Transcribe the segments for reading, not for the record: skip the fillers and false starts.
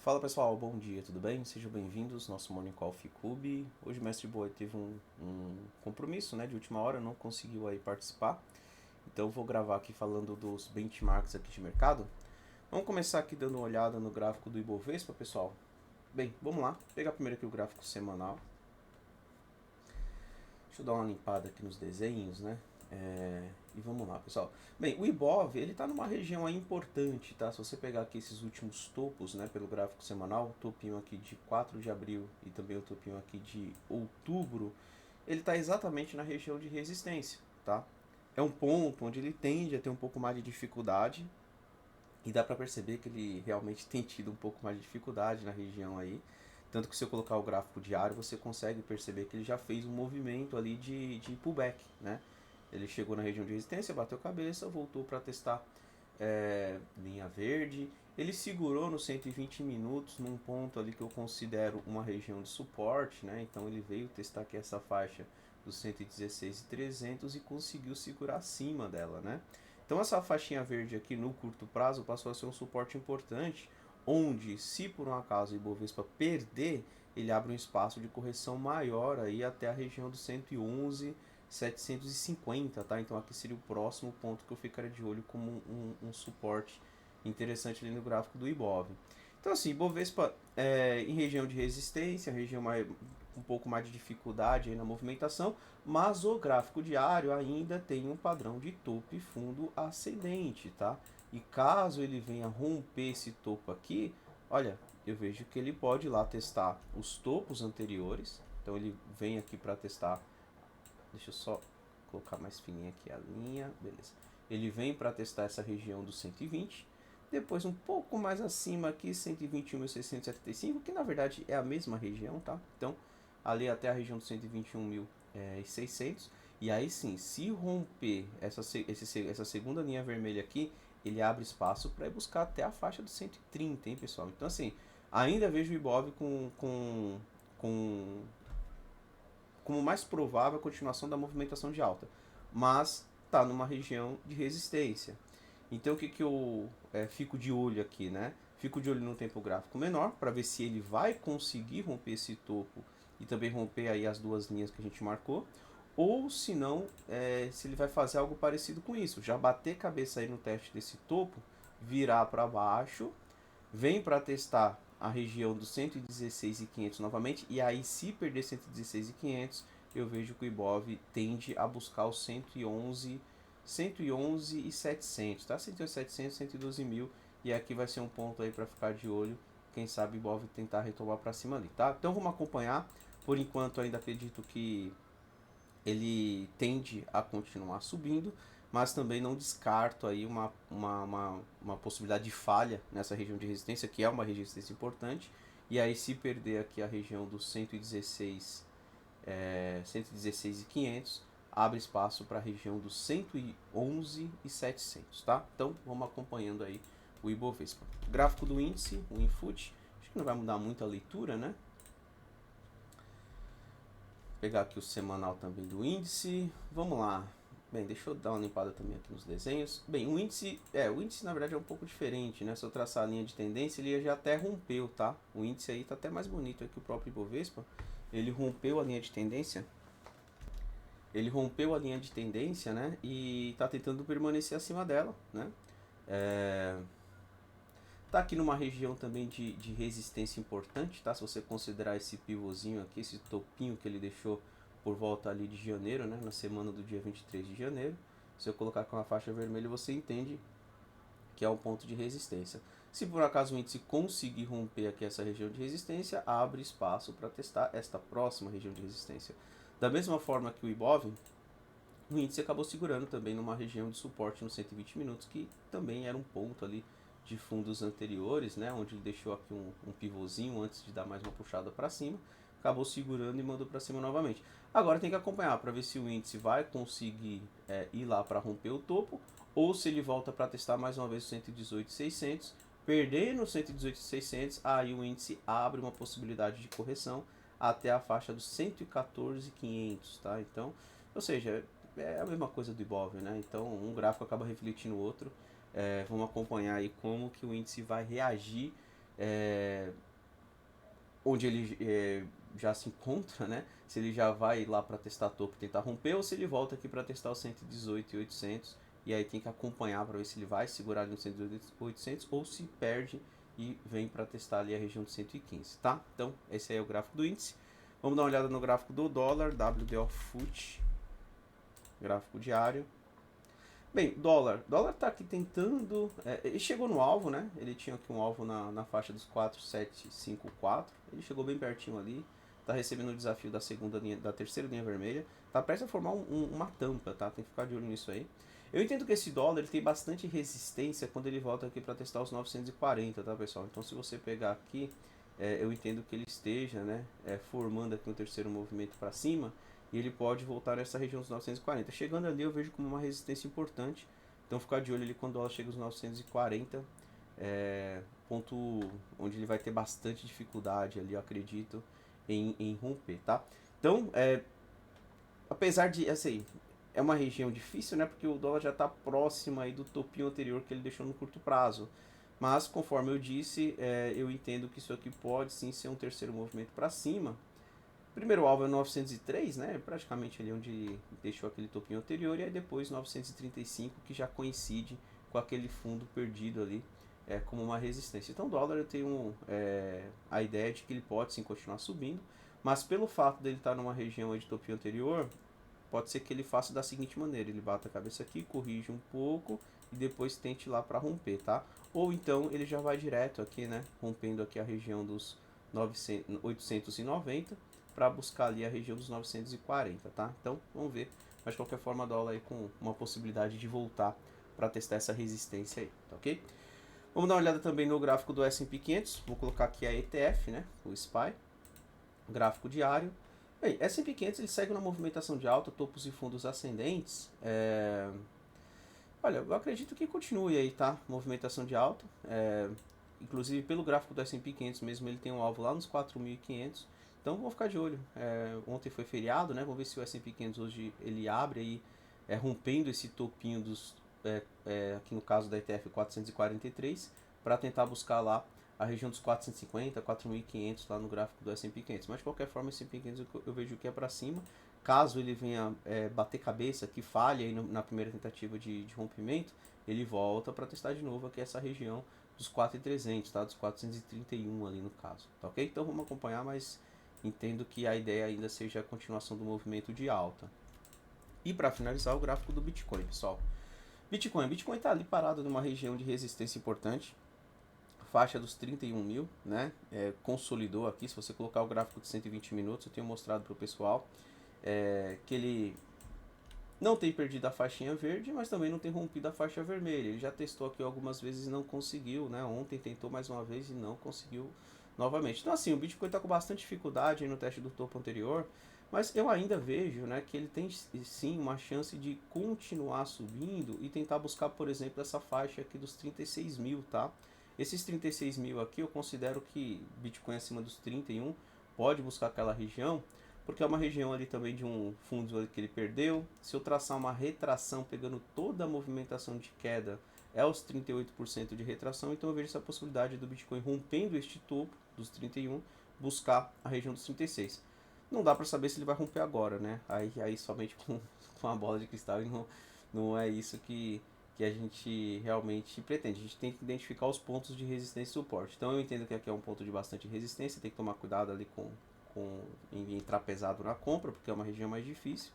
Fala pessoal, bom dia, tudo bem? Sejam bem-vindos ao nosso Morning Call FICUB. Hoje o Mestre Boa teve um compromisso, né, de última hora, não conseguiu aí participar. Então eu vou gravar aqui falando dos benchmarks aqui de mercado. Vamos começar aqui dando uma olhada no gráfico do Ibovespa, pessoal. Bem, vamos lá, pegar primeiro aqui o gráfico semanal. Deixa eu dar uma limpada aqui nos desenhos, né? E vamos lá, pessoal. Bem, o Ibov, ele está numa região aí importante, tá? Se você pegar aqui esses últimos topos, né, pelo gráfico semanal, o topinho aqui de 4 de abril e também o topinho aqui de outubro, ele está exatamente na região de resistência, tá? É um ponto onde ele tende a ter um pouco mais de dificuldade e dá para perceber que ele realmente tem tido um pouco mais de dificuldade na região aí. Tanto que se eu colocar o gráfico diário, você consegue perceber que ele já fez um movimento ali de pullback, né? Ele chegou na região de resistência, bateu cabeça, voltou para testar linha verde. Ele segurou nos 120 minutos num ponto ali que eu considero uma região de suporte, né? Então ele veio testar aqui essa faixa dos 116,300 e conseguiu segurar acima dela, né? Então essa faixinha verde aqui no curto prazo passou a ser um suporte importante, onde se por um acaso o Ibovespa perder, ele abre um espaço de correção maior aí até a região dos 111,750, tá? Então aqui seria o próximo ponto que eu ficaria de olho como um suporte interessante ali no gráfico do Ibov. Então assim, Ibovespa em região de resistência, região um pouco mais de dificuldade aí na movimentação, mas o gráfico diário ainda tem um padrão de topo e fundo ascendente, tá? E caso ele venha romper esse topo aqui, olha, eu vejo que ele pode ir lá testar os topos anteriores. Então ele vem aqui para testar. Deixa eu só colocar mais fininha aqui a linha, beleza. Ele vem para testar essa região dos 120. Depois um pouco mais acima aqui, 121.675, que na verdade é a mesma região, tá? Então ali até a região dos 121.600. E aí sim, se romper essa segunda linha vermelha aqui, ele abre espaço para ir buscar até a faixa dos 130, hein, pessoal? Então assim, ainda vejo o Ibov com como mais provável a continuação da movimentação de alta, mas está numa região de resistência. Então o que eu fico de olho aqui, né? Fico de olho no tempo gráfico menor para ver se ele vai conseguir romper esse topo e também romper aí as duas linhas que a gente marcou, ou se não, se ele vai fazer algo parecido com isso, já bater cabeça aí no teste desse topo, virar para baixo, vem para testar a região dos 116.500 novamente, e aí se perder 116.500, eu vejo que o Ibov tende a buscar os 111.700, tá? 111.700, 112 mil, e aqui vai ser um ponto aí para ficar de olho, quem sabe o Ibov tentar retomar para cima ali, tá? Então vamos acompanhar, por enquanto ainda acredito que ele tende a continuar subindo, mas também não descarto aí uma possibilidade de falha nessa região de resistência, que é uma resistência importante, e aí se perder aqui a região dos 116.500, abre espaço para a região dos 111.700, tá? Então vamos acompanhando aí o Ibovespa. Gráfico do índice, o Infut, acho que não vai mudar muito a leitura, né? Pegar aqui o semanal também do índice. Vamos lá. Bem, deixa eu dar uma limpada também aqui nos desenhos. Bem, o índice na verdade é um pouco diferente, né? Se eu traçar a linha de tendência, ele já até rompeu, tá? O índice aí tá até mais bonito aqui que o próprio Ibovespa. Ele rompeu a linha de tendência. Ele rompeu a linha de tendência, né? E tá tentando permanecer acima dela, né? Tá aqui numa região também de resistência importante, tá? Se você considerar esse pivôzinho aqui, esse topinho que ele deixou por volta ali de janeiro, né? Na semana do dia 23 de janeiro. Se eu colocar com a faixa vermelha, você entende que é um ponto de resistência. Se por acaso o índice conseguir romper aqui essa região de resistência, abre espaço para testar esta próxima região de resistência. Da mesma forma que o Ibov, o índice acabou segurando também numa região de suporte nos 120 minutos, que também era um ponto ali de fundos anteriores, né, onde ele deixou aqui um pivôzinho antes de dar mais uma puxada para cima, acabou segurando e mandou para cima novamente. Agora tem que acompanhar para ver se o índice vai conseguir ir lá para romper o topo, ou se ele volta para testar mais uma vez o 118.600, perder no 118.600, aí o índice abre uma possibilidade de correção até a faixa dos 114.500, tá? Então, ou seja, é a mesma coisa do Ibov, né? Então um gráfico acaba refletindo o outro. Vamos acompanhar aí como que o índice vai reagir onde ele já se encontra, né? Se ele já vai lá para testar topo e tentar romper, ou se ele volta aqui para testar o 118.800 e aí tem que acompanhar para ver se ele vai segurar ali no 118.800 ou se perde e vem para testar ali a região de 115, tá? Então, esse aí é o gráfico do índice. Vamos dar uma olhada no gráfico do dólar, WDO FUT, gráfico diário. Bem, dólar tá aqui tentando, ele chegou no alvo, né? Ele tinha aqui um alvo na faixa dos 4,754, ele chegou bem pertinho ali, tá recebendo o desafio da segunda linha, da terceira linha vermelha, tá prestes a formar uma tampa, tá? Tem que ficar de olho nisso aí. Eu entendo que esse dólar ele tem bastante resistência quando ele volta aqui para testar os 940, tá, pessoal? Então, se você pegar aqui, eu entendo que ele esteja, né, formando aqui um terceiro movimento para cima, e ele pode voltar nessa região dos 940. Chegando ali eu vejo como uma resistência importante, então ficar de olho ali quando ela chega aos 940, ponto onde ele vai ter bastante dificuldade ali, eu acredito, em romper, tá? Então, apesar de, assim, é uma região difícil, né, porque o dólar já está próximo aí do topinho anterior que ele deixou no curto prazo, mas conforme eu disse, eu entendo que isso aqui pode sim ser um terceiro movimento para cima. Primeiro alvo é 903, né? Praticamente ali onde deixou aquele topinho anterior, e aí depois 935, que já coincide com aquele fundo perdido ali, como uma resistência. Então o dólar eu tenho a ideia de que ele pode sim continuar subindo, mas pelo fato dele estar numa região de topinho anterior, pode ser que ele faça da seguinte maneira: ele bata a cabeça aqui, corrige um pouco e depois tente lá para romper, tá? Ou então ele já vai direto aqui, né? Rompendo aqui a região dos 890 para buscar ali a região dos 940, tá? Então, vamos ver. Mas de qualquer forma, dólar aí com uma possibilidade de voltar para testar essa resistência aí, tá ok? Vamos dar uma olhada também no gráfico do S&P 500. Vou colocar aqui a ETF, né? O SPY. Gráfico diário. Bem, S&P 500 ele segue uma movimentação de alta, topos e fundos ascendentes. Olha, eu acredito que continue aí, tá? Movimentação de alta. Inclusive, pelo gráfico do S&P 500 mesmo, ele tem um alvo lá nos 4.500. Então, vamos ficar de olho. Ontem foi feriado, né? Vamos ver se o S&P 500 hoje ele abre aí, rompendo esse topinho dos, aqui no caso da ETF 443, para tentar buscar lá a região dos 450, 4.500 lá no gráfico do S&P 500. Mas de qualquer forma, o S&P 500 eu vejo que é para cima. Caso ele venha bater cabeça, que falhe aí na primeira tentativa de rompimento, ele volta para testar de novo aqui essa região dos 4.300, tá? Dos 431 ali no caso, tá ok? Então vamos acompanhar, mas entendo que a ideia ainda seja a continuação do movimento de alta. E para finalizar, o gráfico do Bitcoin, pessoal. Bitcoin está ali parado numa região de resistência importante, faixa dos 31 mil, né? Consolidou aqui. Se você colocar o gráfico de 120 minutos, eu tenho mostrado para o pessoal que ele não tem perdido a faixinha verde, mas também não tem rompido a faixa vermelha. Ele já testou aqui algumas vezes e não conseguiu, né? Ontem tentou mais uma vez e não conseguiu novamente. Então assim, o Bitcoin está com bastante dificuldade no teste do topo anterior, mas eu ainda vejo, né, que ele tem sim uma chance de continuar subindo e tentar buscar, por exemplo, essa faixa aqui dos 36 mil, tá? Esses 36 mil aqui eu considero que Bitcoin acima dos 31 pode buscar aquela região, porque é uma região ali também de um fundo que ele perdeu. Se eu traçar uma retração pegando toda a movimentação de queda, é os 38% de retração, então eu vejo essa possibilidade do Bitcoin rompendo este topo dos 31, buscar a região dos 36. Não dá para saber se ele vai romper agora, né? Aí somente com a bola de cristal, e não é isso que a gente realmente pretende. A gente tem que identificar os pontos de resistência e suporte. Então eu entendo que aqui é um ponto de bastante resistência, tem que tomar cuidado ali em entrar pesado na compra, porque é uma região mais difícil.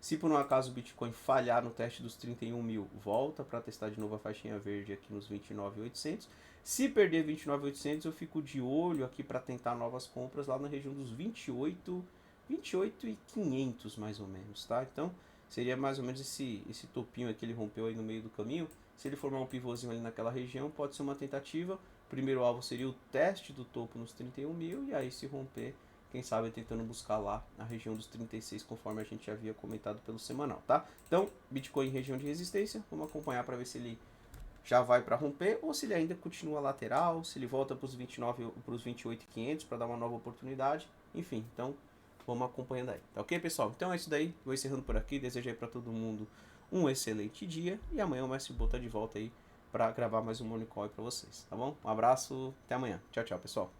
Se por um acaso o Bitcoin falhar no teste dos 31 mil, volta para testar de novo a faixinha verde aqui nos 29.800. Se perder 29.800, eu fico de olho aqui para tentar novas compras lá na região dos 28.500 mais ou menos, tá? Então seria mais ou menos esse topinho aqui que ele rompeu aí no meio do caminho. Se ele formar um pivôzinho ali naquela região, pode ser uma tentativa. O primeiro alvo seria o teste do topo nos 31 mil, e aí se romper, quem sabe tentando buscar lá a região dos 36, conforme a gente já havia comentado pelo semanal, tá? Então, Bitcoin em região de resistência, vamos acompanhar para ver se ele já vai para romper ou se ele ainda continua lateral, se ele volta para os 28.500 para dar uma nova oportunidade, enfim, então vamos acompanhando aí, tá ok, pessoal? Então é isso daí, vou encerrando por aqui, desejo aí para todo mundo um excelente dia e amanhã o Mestre Boa tá de volta aí para gravar mais um Morning Call para vocês, tá bom? Um abraço, até amanhã. Tchau, tchau, pessoal.